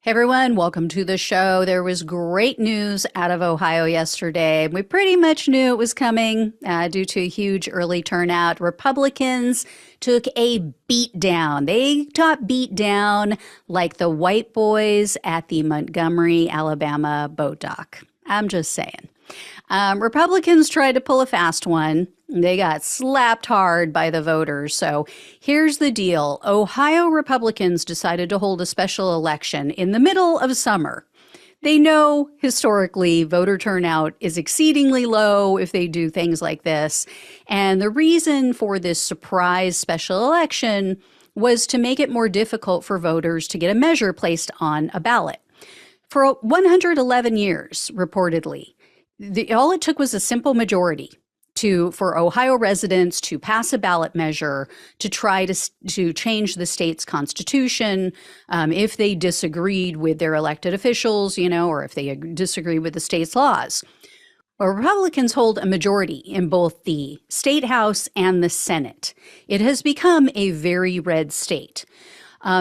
Hey everyone, welcome to the show. There was great news out of Ohio yesterday. We pretty much knew it was coming due to a huge early turnout. Republicans took a beat down. They got beat down like the white boys at the Montgomery, Alabama boat dock. I'm just saying. Republicans tried to pull a fast one. They got slapped hard by the voters. So here's the deal. Ohio Republicans decided to hold a special election in the middle of summer. They know historically voter turnout is exceedingly low if they do things like this. And the reason for this surprise special election was to make it more difficult for voters to get a measure placed on a ballot. For 111 years, reportedly, all it took was a simple majority for Ohio residents to pass a ballot measure to try to change the state's constitution if they disagreed with their elected officials, or if they disagreed with the state's laws. Well, Republicans hold a majority in both the state house and the Senate. It has become a very red state.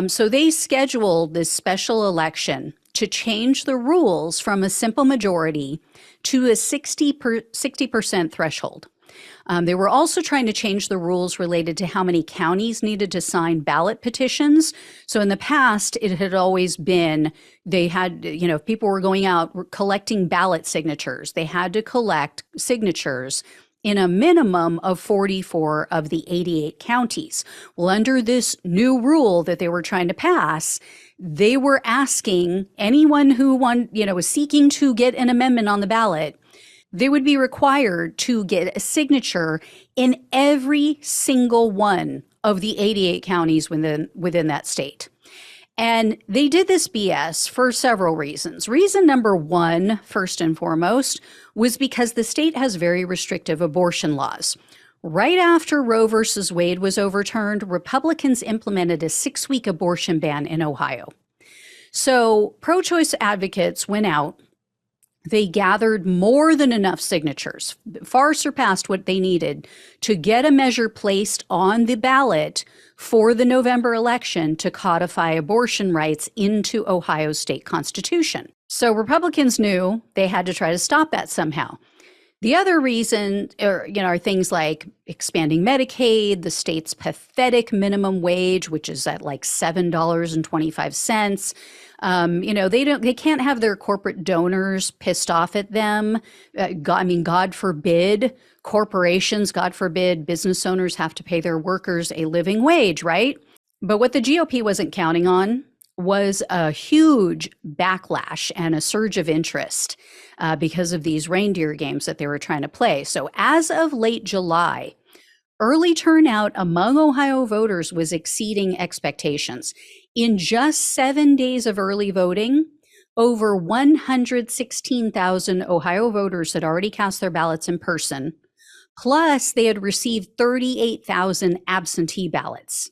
So they scheduled this special election to change the rules from a simple majority to a 60% threshold. They were also trying to change the rules related to how many counties needed to sign ballot petitions. So in the past, it had always been they had, if people were going out collecting ballot signatures, they had to collect signatures in a minimum of 44 of the 88 counties. Well, under this new rule that they were trying to pass, they were asking anyone who was seeking to get an amendment on the ballot, they would be required to get a signature in every single one of the 88 counties within that state. And they did this BS for several reasons. Reason number one, first and foremost, was because the state has very restrictive abortion laws. Right after Roe versus Wade was overturned, Republicans implemented a 6-week abortion ban in Ohio. So pro-choice advocates went out. They gathered more than enough signatures, far surpassed what they needed to get a measure placed on the ballot for the November election to codify abortion rights into Ohio's state constitution. So Republicans knew they had to try to stop that somehow. The other reason are things like expanding Medicaid, the state's pathetic minimum wage, which is at like $7.25. They can't have their corporate donors pissed off at them. God forbid corporations, God forbid business owners have to pay their workers a living wage, right? But what the GOP wasn't counting on was a huge backlash and a surge of interest because of these reindeer games that they were trying to play. So as of late July, early turnout among Ohio voters was exceeding expectations. In just 7 days of early voting, over 116,000 Ohio voters had already cast their ballots in person, plus they had received 38,000 absentee ballots.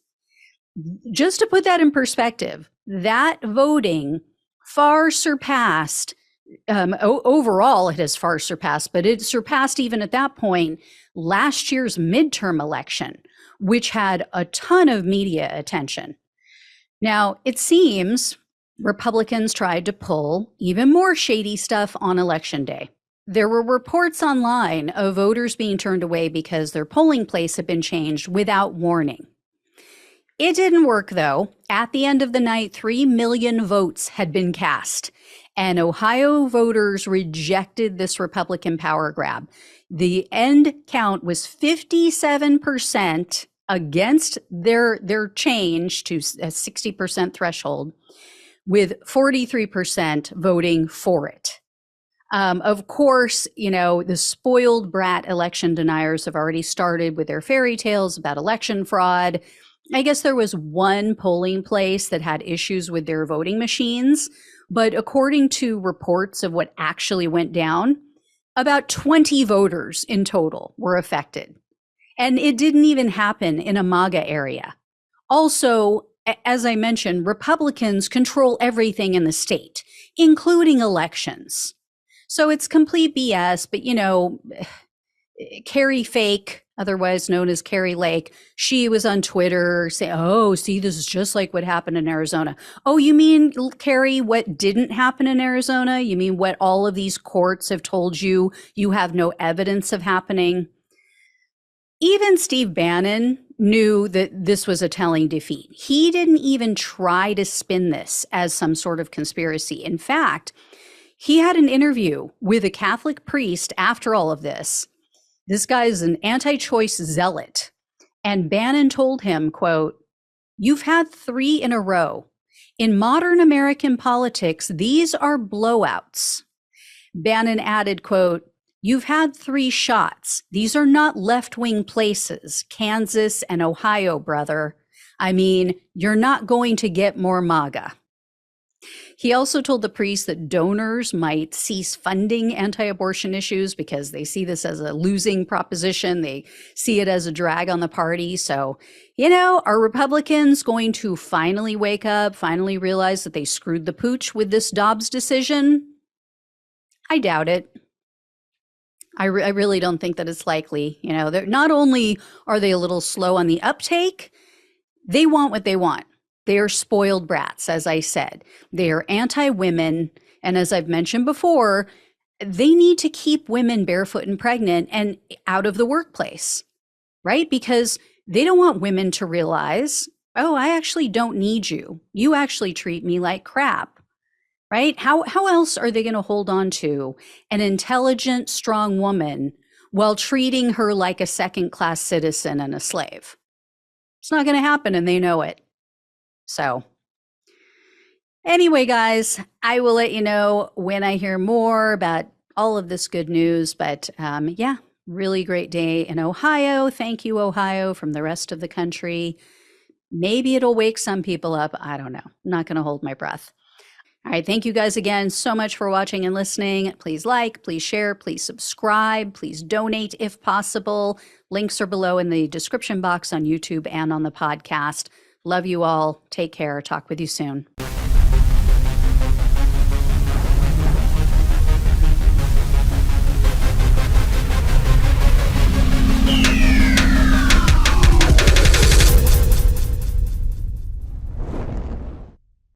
Just to put that in perspective, that voting far surpassed, overall it has far surpassed, but it surpassed even at that point last year's midterm election, which had a ton of media attention. Now, it seems Republicans tried to pull even more shady stuff on Election Day. There were reports online of voters being turned away because their polling place had been changed without warning. It didn't work, though. At the end of the night, 3 million votes had been cast, and Ohio voters rejected this Republican power grab. The end count was 57% against their change to a 60% threshold, with 43% voting for it. Of course, the spoiled brat election deniers have already started with their fairy tales about election fraud. I guess there was one polling place that had issues with their voting machines, but according to reports of what actually went down, about 20 voters in total were affected. And it didn't even happen in a MAGA area. Also, as I mentioned, Republicans control everything in the state, including elections. So it's complete BS, but Carrie Fake, otherwise known as Carrie Lake, she was on Twitter saying, oh, see, this is just like what happened in Arizona. Oh, you mean, Carrie, what didn't happen in Arizona? You mean what all of these courts have told you you have no evidence of happening? Even Steve Bannon knew that this was a telling defeat. He didn't even try to spin this as some sort of conspiracy. In fact, he had an interview with a Catholic priest after all of this. This guy is an anti-choice zealot. And Bannon told him, quote, "You've had 3 in a row. In modern American politics, these are blowouts." Bannon added, quote, "You've had 3 shots. These are not left-wing places, Kansas and Ohio, brother. I mean, you're not going to get more MAGA." He also told the priest that donors might cease funding anti-abortion issues because they see this as a losing proposition. They see it as a drag on the party. So, are Republicans going to finally wake up, finally realize that they screwed the pooch with this Dobbs decision? I doubt it. I really don't think that it's likely. They're not only are they a little slow on the uptake, they want what they want. They are spoiled brats, as I said. They are anti-women. And as I've mentioned before, they need to keep women barefoot and pregnant and out of the workplace, right? Because they don't want women to realize, oh, I actually don't need you. You actually treat me like crap, right? How else are they going to hold on to an intelligent, strong woman while treating her like a second-class citizen and a slave? It's not going to happen, and they know it. So anyway, guys, I will let you know when I hear more about all of this good news. But yeah, really great day in Ohio. Thank you, Ohio, from the rest of the country. Maybe it'll wake some people up. I don't know. I'm not going to hold my breath. All right. Thank you guys again so much for watching and listening. Please like, please share, please subscribe, please donate if possible. Links are below in the description box on YouTube and on the podcast. Love you all. Take care. Talk with you soon.